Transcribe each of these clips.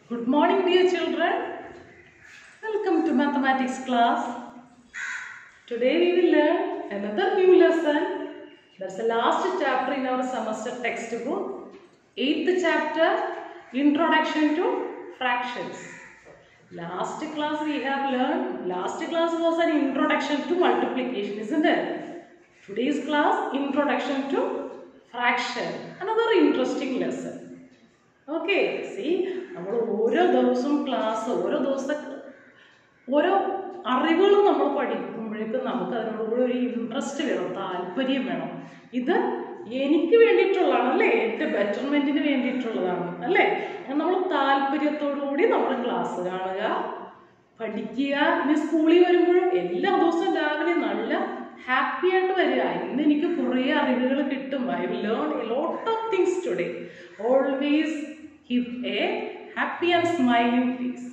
Good morning, dear children. Welcome to mathematics class. Today we will learn another new lesson. That's the last chapter in our semester textbook. 8th chapter, Introduction to Fractions. Last class was an introduction to multiplication, isn't it? Today's class, Introduction to Fraction. Another interesting lesson. Okay C നമ്മൾ ഓരോ ദിവസവും class ഓരോ അറിവുകളും നമ്മൾ പഠിക്കുമ്പോഴേക്കും നമുക്ക് അതിനോടുകൂടി ഒരു interest വേണം, താല്പര്യം വേണം. ഇത് എനിക്ക് വേണ്ടിയിട്ടുള്ളതാണ് അല്ലേ, എൻ്റെ ബെറ്റർമെൻറ്റിന് വേണ്ടിയിട്ടുള്ളതാണ് അല്ലേ. നമ്മൾ താല്പര്യത്തോടുകൂടി നമ്മുടെ ക്ലാസ് കാണുക, പഠിക്കുക. ഇനി സ്കൂളിൽ വരുമ്പോഴും എല്ലാ ദിവസവും രാവിലെ നല്ല ഹാപ്പി ആയിട്ട് വരിക. ഇന്ന് എനിക്ക് കുറേ അറിവുകൾ കിട്ടും. I will learn a lot of things today. Always keep a happy and smiling face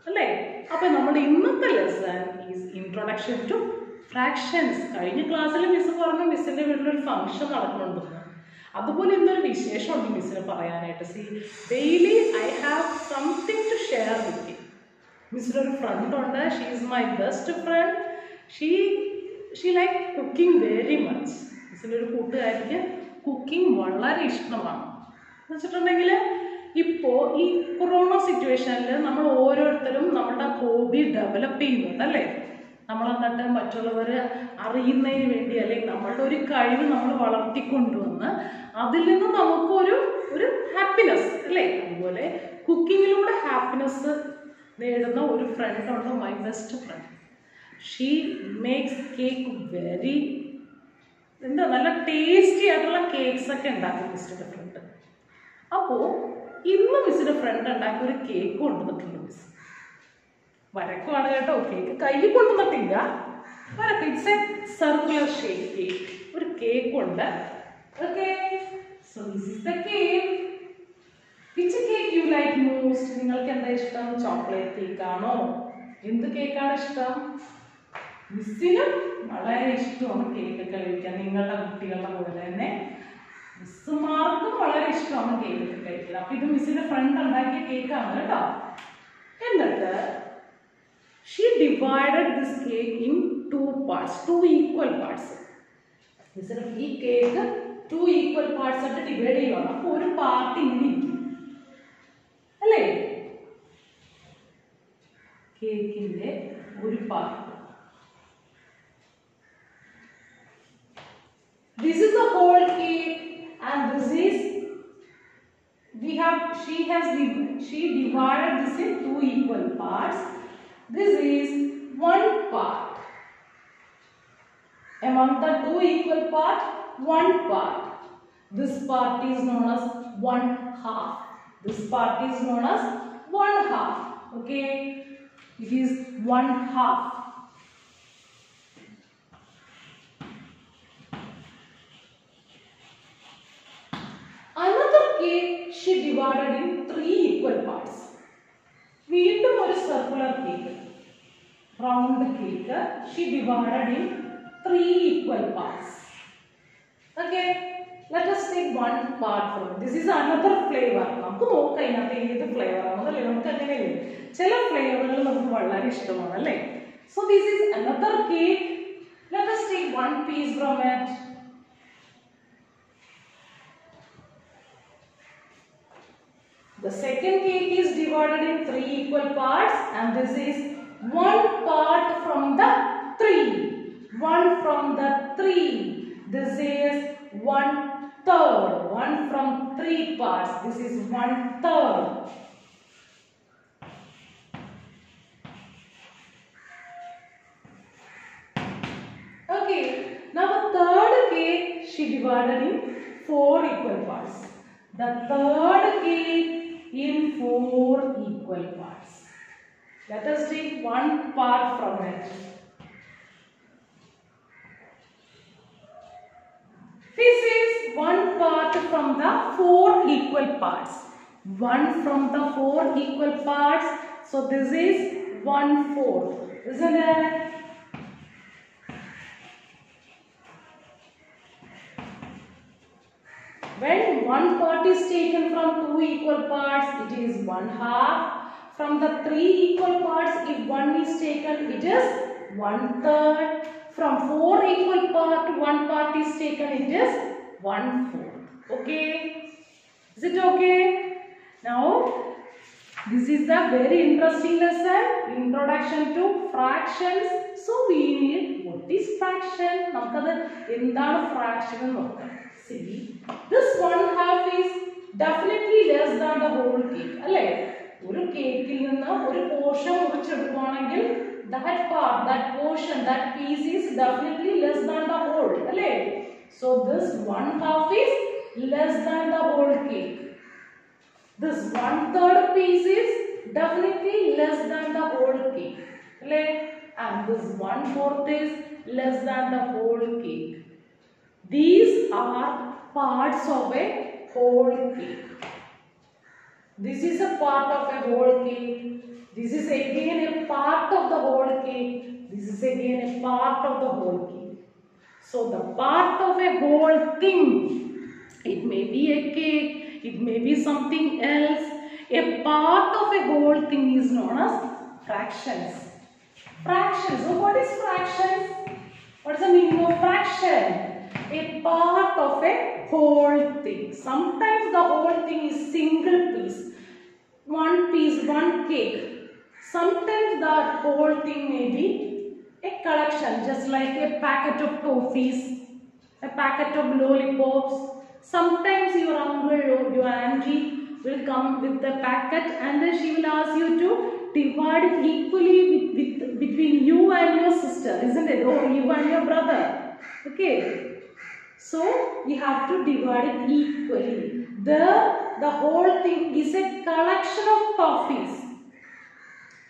അല്ലേ. അപ്പം നമ്മുടെ ഇന്നത്തെ lesson is introduction to fractions. കഴിഞ്ഞ ക്ലാസ്സിൽ മിസ് പറഞ്ഞു മിസ്സിൻ്റെ വീട്ടിലൊരു ഫംഗ്ഷൻ നടക്കുന്നുണ്ടെന്ന്. അതുപോലെ ഇന്നൊരു വിശേഷമുണ്ട് മിസ്സിന് പറയാനായിട്ട്. സി daily I have something to share with you. മിസ്സിനൊരു ഫ്രണ്ട് ഉണ്ട്. She is my best friend. She like cooking very much. മിസ്സിൻ്റെ ഒരു കൂട്ടുകാരിക്ക് കുക്കിംഗ് വളരെ ഇഷ്ടമാണ്. എന്ന് വെച്ചിട്ടുണ്ടെങ്കിൽ ഇപ്പോൾ ഈ കൊറോണ സിറ്റുവേഷനിൽ നമ്മൾ ഓരോരുത്തരും നമ്മുടെ ഹോബി ഡെവലപ്പ് ചെയ്യുന്നുണ്ട് അല്ലേ. നമ്മൾ എന്നിട്ട് മറ്റുള്ളവർ അറിയുന്നതിന് വേണ്ടി അല്ലെങ്കിൽ നമ്മളുടെ ഒരു കഴിവ് നമ്മൾ വളർത്തിക്കൊണ്ടുവന്ന് അതിൽ നിന്ന് നമുക്കൊരു ഹാപ്പിനെസ് അല്ലേ. അതുപോലെ കുക്കിങ്ങിലൂടെ ഹാപ്പിനെസ് നേടുന്ന ഒരു ഫ്രണ്ട് ഉണ്ട്, my best friend. She makes cake very നല്ല ടേസ്റ്റി ആയിട്ടുള്ള കേക്ക്സ് ഒക്കെ ഉണ്ടാക്കും മിസ്സിൻ്റെ ഫ്രണ്ട്. അപ്പോൾ ഇന്ന് മിസ്സിൻ്റെ ഫ്രണ്ട് ഉണ്ടാക്കിയ ഒരു കേക്ക് കൊണ്ടുവന്നിട്ടുണ്ട് മിസ്. വരക്കുവാണ് കേട്ടോ, കേക്ക് കയ്യിൽ കൊണ്ടുവന്നിട്ടില്ല, വരക്ക്. It's a circular shape cake. ഒരു കേക്ക് ഉണ്ട്. Okay, so this is the cake. Which cake you like most? നിങ്ങൾക്ക് എന്താ ഇഷ്ടം? ചോക്ലേറ്റ് കേക്കാണോ? എന്ത് കേക്കാണ് ഇഷ്ടം? മിസ്സിനും വളരെ ഇഷ്ടമാണ് കേക്ക് കഴിക്കാൻ, നിങ്ങളുടെ കുട്ടികളുടെ പോലെ തന്നെ മിസ്സുമാർക്കും വളരെ ഇഷ്ടമാണ് കേക്ക് കഴിക്കുന്നത്. അപ്പൊ ഇത് മിസ്സിന്റെ ഫ്രണ്ട് ഉണ്ടാക്കിയ കേക്കാണ് കേട്ടോ. എന്നിട്ട് she divided this cake in 2 parts, 2 equal parts. മിസ്സിന് ഈ കേക്ക് 2 equal parts ആയിട്ട് ഡിവൈഡ് ചെയ്യുകയാണ്. അപ്പൊ ഒരു പാർട്ട് ഇങ്ങനെ ഇരിക്കും അല്ലേ, കേക്കിന്റെ ഒരു part. This is the whole cake and this is she divided this in 2 equal parts. This is 1 part. Among the 2 equal part, 1 part. This part is known as 1 half. This part is known as 1 half. Okay, it is 1 half. She divided in 3 equal parts. വീണ്ടും ഒരു circular cake, round cake. She divided in 3 equal parts. Okay, let us take one part from it. This is another flavor. നമുക്ക് നോക്കാം ഇതിനകത്ത് ഏത് flavour ആണെന്നല്ലേ. നമുക്ക് അങ്ങനെയല്ലേ, ചില ഫ്ലേവറുകൾ നമുക്ക് വളരെ ഇഷ്ടമാണ് അല്ലേ. So this is another cake. Let us take one piece from it. The second cake is divided in 3 equal parts and this is 1 part from the 3. 1 from the 3. This is 1/3. 1 from 3 parts. This is 1/3. Okay. Now the third cake she divided in 4 equal parts. The third cake in 4 equal parts. Let us take one part from it. This is 1 part from the 4 equal parts. 1 from the 4 equal parts. So this is 1/4. Isn't it? When one part is taken from 2 equal parts, it is one half. From the three equal parts, if one is taken, it is 1/3. From four equal parts, one part is taken, it is 1/4. Okay? Is it okay? Now, this is the very interesting lesson, introduction to fractions. So we need what is fraction? Namukadu endana fraction ennu nokkam. See, this 1/2 is definitely less than the whole cake. Alle oru cake il ninnu oru portion murichedukkaanengil that part, that portion, that piece is definitely less than the whole. Alle so this 1/2 is less than the whole cake. This 1/3 piece is definitely less than the whole cake. And this 1/4 is less than the whole cake. These are parts of a whole cake. This is a part of a whole cake. This is again a part of the whole cake. This is again a part of the whole cake. So the part of a whole thing, it may be a cake, it may be something else. A part of a whole thing is known as fractions. Fractions. So what is fractions? What is the meaning of fraction? A part of a whole thing. Sometimes the whole thing is single piece. One piece, one cake. Sometimes the whole thing may be a collection, just like a packet of toffees, a packet of lollipops. Sometimes your uncle or your auntie will come with the packet and then she will ask you to divide it equally between you and your sister, isn't it? Or you and your brother. Okay. So you have to divide it equally. The whole thing is a collection of toffees.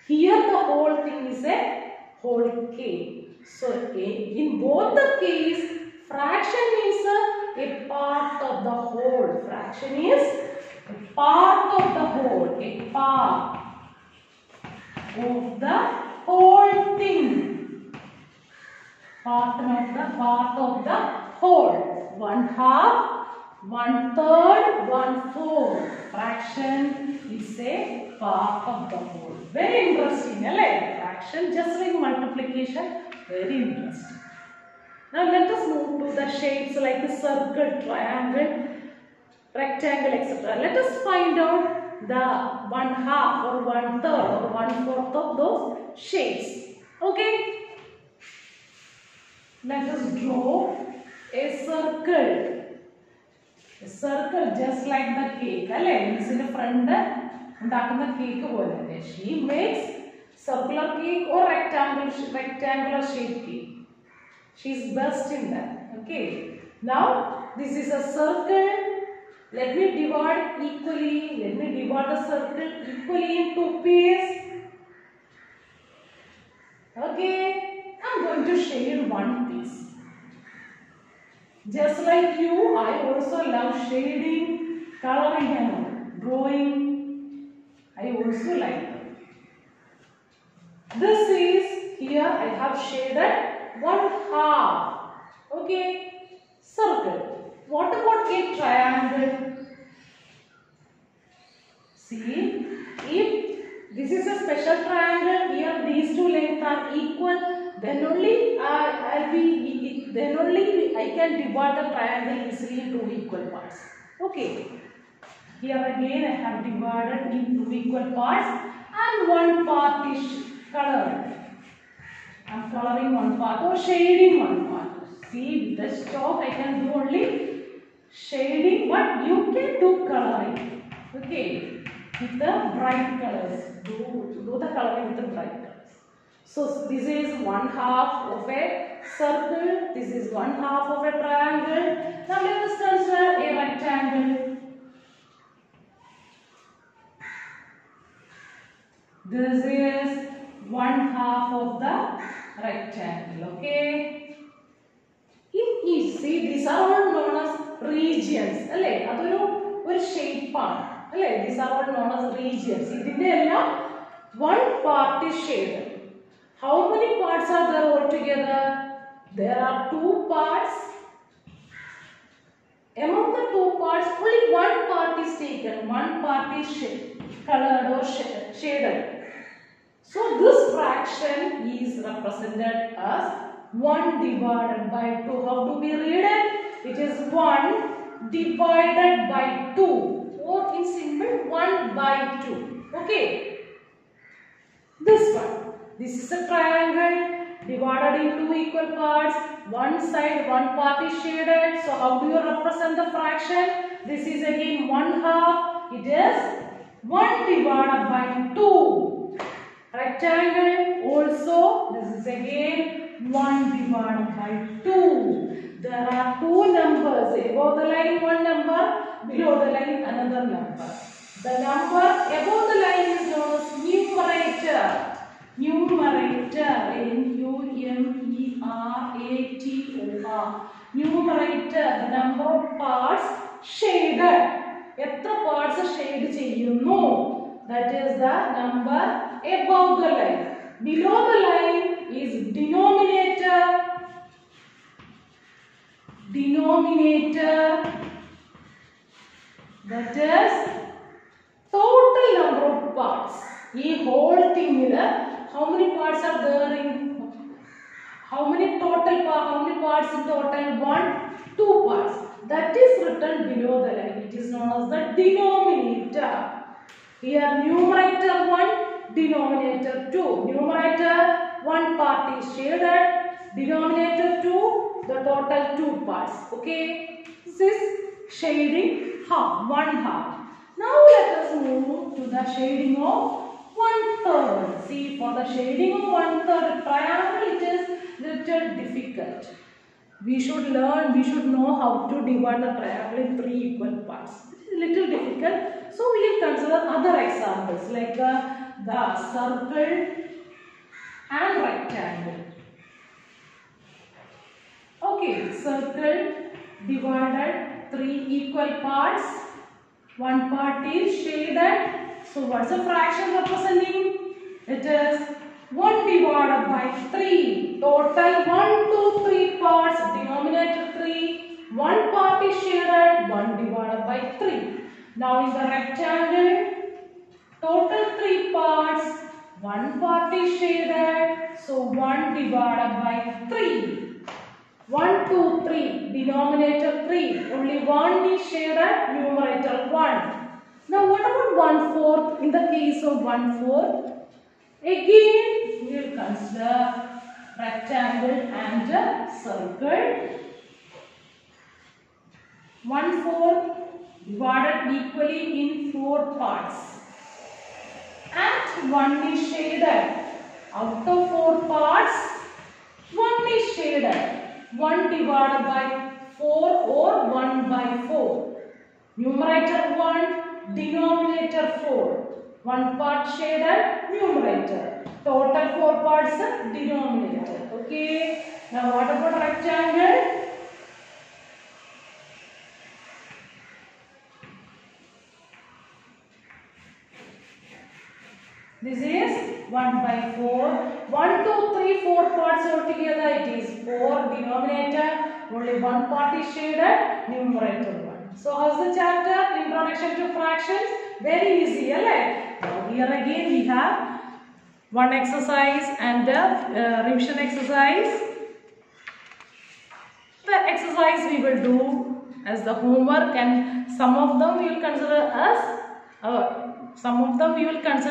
Here the whole thing is a whole cake. So in both the case, fraction is a part of the whole. Fraction is a part of the whole. A part of the whole thing. Part of the whole. 1/2, 1/3, 1/4. Fraction is a part of the whole. Very interesting, right? Fraction, just like multiplication, very interesting. Now let us move to the shapes like a circle, triangle, rectangle, etc. Let us find out the 1/2 or 1/3 or 1/4 of those shapes. Okay? Let us draw a circle. A circle just like the cake. This is the front undakkunna cake pole. She makes circular cake or rectangular shaped cake. She is best in that. Okay. Now this is a circle. Let me divide equally. Let me divide the circle equally into pieces. Okay. I'm going to shade one piece. Just like you, I also love shading, coloring and drawing. I also like them. This is, here I have shaded 1/2. Okay, circle. What about a triangle? See, if this is a special triangle, here these two lengths are equal, then only I can divide the triangle easily into equal parts. Okay. Here again I have divided into equal parts and one part is colored. I am coloring one part or shading one part. See, with the chalk I can do only shading, but you can do coloring. Okay. With the bright colors. Do the coloring with the bright colors. So this is 1/2 of a circle. This is 1/2 of a triangle. Now let us consider a rectangle. This is 1/2 of the rectangle. Okay. In each, see, these are all known as regions. That's shape. These are all known as regions. One part is shaded. How many parts are there altogether? There are 2 parts. Among the 2 parts, only one part is taken. One part is shaded. colored or shaded. So this fraction is represented as 1 divided by 2. How do we read it? It is 1 divided by 2, or in simple 1 by 2. Okay. This one. This is a triangle divided into equal parts. One side, one part is shaded. So how do you represent the fraction? This is again 1/2. It is 1 divided by 2. Rectangle also, this is again 1 divided by 2. There are two numbers. Above the line one number, below the line another number. The number above the line is known as numerator. Numerator, N-U-M-E-R-A-T-O-R. Numerator, the number of parts shaded. എത്ര parts shade ചെയ്യുന്നു? That is the number above the line. Below the line is denominator. Denominator, that is total number of parts. This whole thing, how many parts are there in, how many parts in total? 1, 2 parts. That is written below the line. It is known as the denominator. Here numerator 1, denominator 2. Numerator 1 part is shaded. Denominator 2, the total 2 parts. Okay. This is shading half, 1/2. Now let us move to the shading of 1/3. See, for the shading of 1/3 triangle, it is little difficult. We should know how to divide the triangle in 3 equal parts. It is little difficult. So we will consider other examples like the circle and rectangle. Okay, circle divided 3 equal parts. One part is shaded. So what's the fraction representing? It is 1 divided by 3. Total 1, 2, 3 parts. Denominator 3. One part is shaded. 1 divided by 3. Now in the rectangle, total 3 parts. One part is shaded. So 1 divided by 3. 1, 2, 3. Denominator 3. Only 1 is shaded. Numerator 1. Now what about 1/4? In the case of 1/4, again we will consider rectangle and circle. 1/4 divided equally in 4 parts. And 1 is shaded. Out of 4 parts, 1 is shaded. 1 divided by 4 or 1 by 4. Numerator 1, denominator 4. 1 part shaded, numerator. Total 4 parts denominator. Okay. Now what about rectangle? This is 1 by 4. 1, 2, 3, 4 parts altogether. It is 4. Denominator. Only 1 part is shaded. Numerator 1. So how's the chapter? Introduction to fractions. Very easy, right? Now here again we have one exercise and a revision exercise. The exercise we will do as the homework, and some of them we will consider as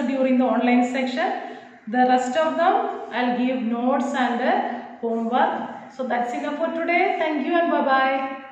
during the online section. The rest of them I'll give notes and homework. So that's enough for today. Thank you and bye bye.